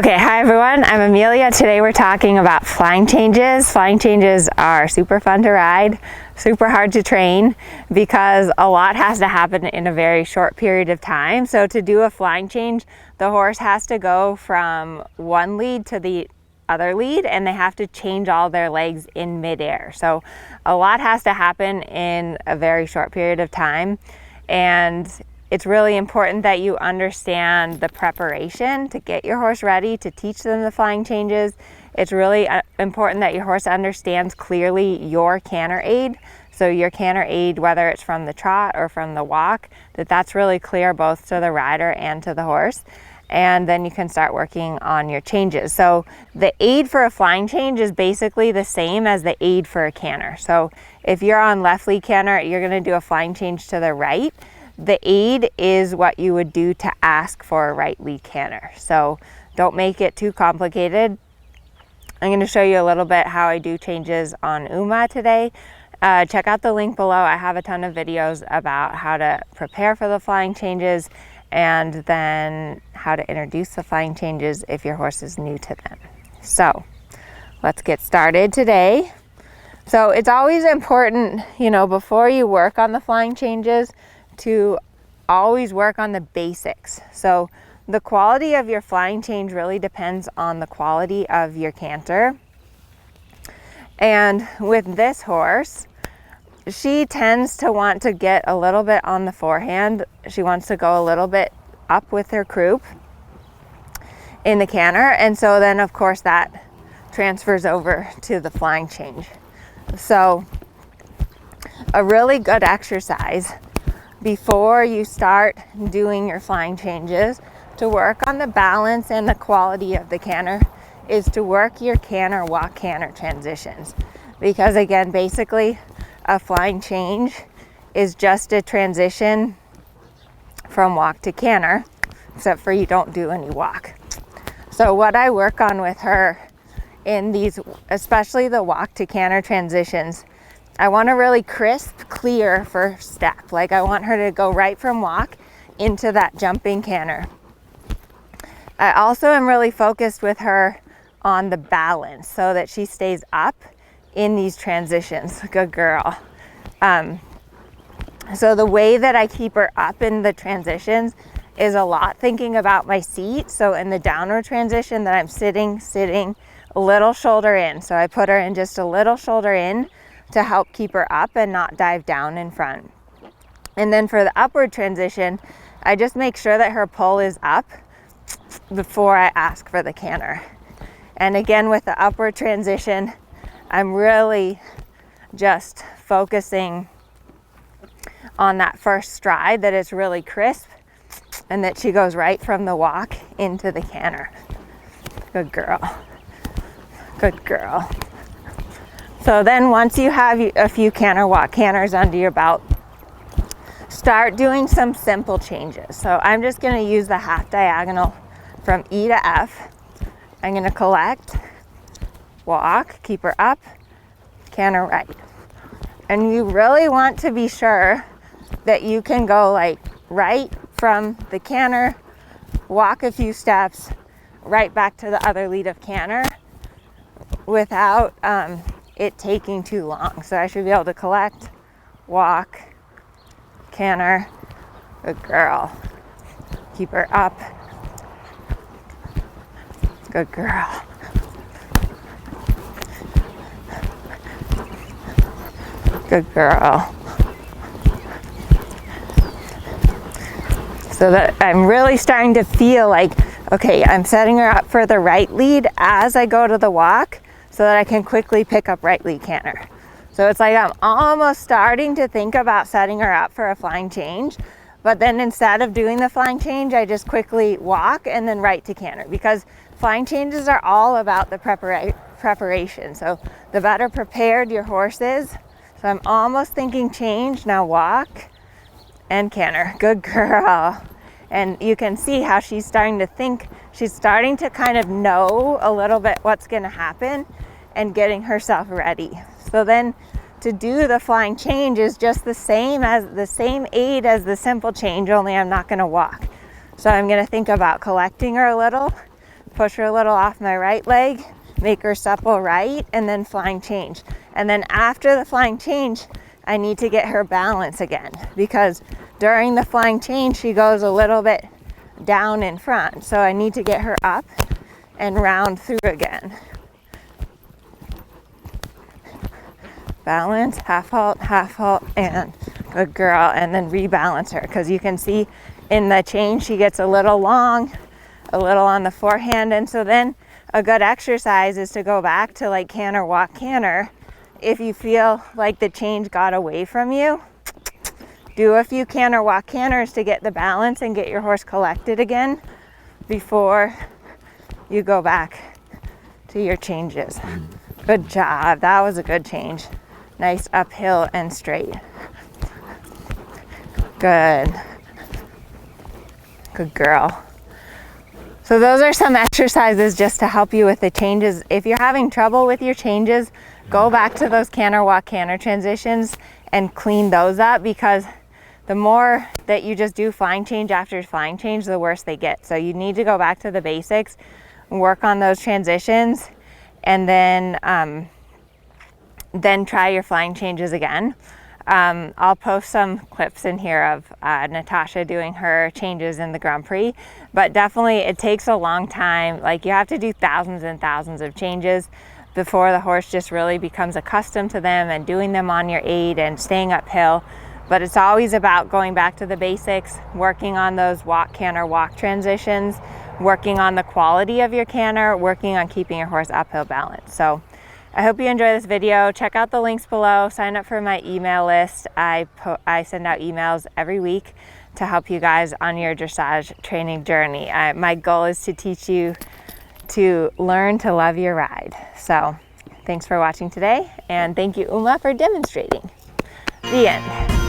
Okay, hi everyone, I'm Amelia. Today we're talking about flying changes. Flying changes are super fun to ride, super hard to train because a lot has to happen in a very short period of time. So to do a flying change, the horse has to go from one lead to the other lead and they have to change all their legs in midair. So a lot has to happen in a very short period of time, and it's really important that you understand the preparation to get your horse ready to teach them the flying changes. It's really important that your horse understands clearly your canter aid. So your canter aid, whether it's from the trot or from the walk, that's really clear both to the rider and to the horse. And then you can start working on your changes. So the aid for a flying change is basically the same as the aid for a canter. So if you're on left lead canter, you're gonna do a flying change to the right. The aid is what you would do to ask for a right lead canter. So don't make it too complicated. I'm going to show you a little bit how I do changes on Uma today. Check out the link below. I have a ton of videos about how to prepare for the flying changes and then how to introduce the flying changes if your horse is new to them. So let's get started today. So it's always important, before you work on the flying changes, to always work on the basics. So the quality of your flying change really depends on the quality of your canter. And with this horse, she tends to want to get a little bit on the forehand. She wants to go a little bit up with her croup in the canter. And so then of course that transfers over to the flying change. So a really good exercise before you start doing your flying changes to work on the balance and the quality of the canter is to work your canter walk canter transitions. Because again, basically a flying change is just a transition from walk to canter, except for you don't do any walk. So what I work on with her in these, especially the walk to canter transitions, I want a really crisp, clear first step. Like I want her to go right from walk into that jumping canter. I also am really focused with her on the balance so that she stays up in these transitions. Good girl. So the way that I keep her up in the transitions is a lot thinking about my seat. So in the downward transition that I'm sitting, a little shoulder in. So I put her in just a little shoulder in to help keep her up and not dive down in front. And then for the upward transition, I just make sure that her pull is up before I ask for the canter. And again, with the upward transition, I'm really just focusing on that first stride, that it's really crisp and that she goes right from the walk into the canter. Good girl. Good girl. So then once you have a few canter walk canters under your belt, start doing some simple changes. So I'm just going to use the half diagonal from E to F. I'm going to collect, walk, keep her up, canter right. And you really want to be sure that you can go like right from the canter, walk a few steps, right back to the other lead of canter without it taking too long. So I should be able to collect, walk, canter, good girl, keep her up, good girl, good girl. So that I'm really starting to feel like, okay, I'm setting her up for the right lead as I go to the walk, so that I can quickly pick up right lead canter. So it's like I'm almost starting to think about setting her up for a flying change, but then instead of doing the flying change, I just quickly walk and then right to canter, because flying changes are all about the preparation. So the better prepared your horse is. So I'm almost thinking change, now walk and canter. Good girl. And you can see how she's starting to think, she's starting to kind of know a little bit what's going to happen and getting herself ready. So then to do the flying change is just the same aid as the simple change, only I'm not going to walk. So I'm going to think about collecting her a little, push her a little off my right leg, make her supple right, and then flying change. And then after the flying change, I need to get her balance again, because during the flying change, she goes a little bit down in front. So I need to get her up and round through again. Balance, half halt, and good girl. And then rebalance her, because you can see in the change, she gets a little long, a little on the forehand. And so then a good exercise is to go back to like canter, walk, canter. If you feel like the change got away from you, do a few canter, walk, canters to get the balance and get your horse collected again before you go back to your changes. Good job. That was a good change. Nice uphill and straight. Good. Good girl. So those are some exercises just to help you with the changes. If you're having trouble with your changes, go back to those canter, walk, canter transitions and clean those up, because the more that you just do flying change after flying change, the worse they get. So you need to go back to the basics, work on those transitions, and then try your flying changes again. I'll post some clips in here of Natasha doing her changes in the Grand Prix, but definitely it takes a long time. Like, you have to do thousands and thousands of changes before the horse just really becomes accustomed to them and doing them on your aid and staying uphill. But it's always about going back to the basics, working on those walk, canter, walk transitions, working on the quality of your canter, working on keeping your horse uphill balanced. So I hope you enjoy this video. Check out the links below. Sign up for my email list. I send out emails every week to help you guys on your dressage training journey. My goal is to teach you to learn to love your ride. So thanks for watching today, and thank you, Uma, for demonstrating. The end.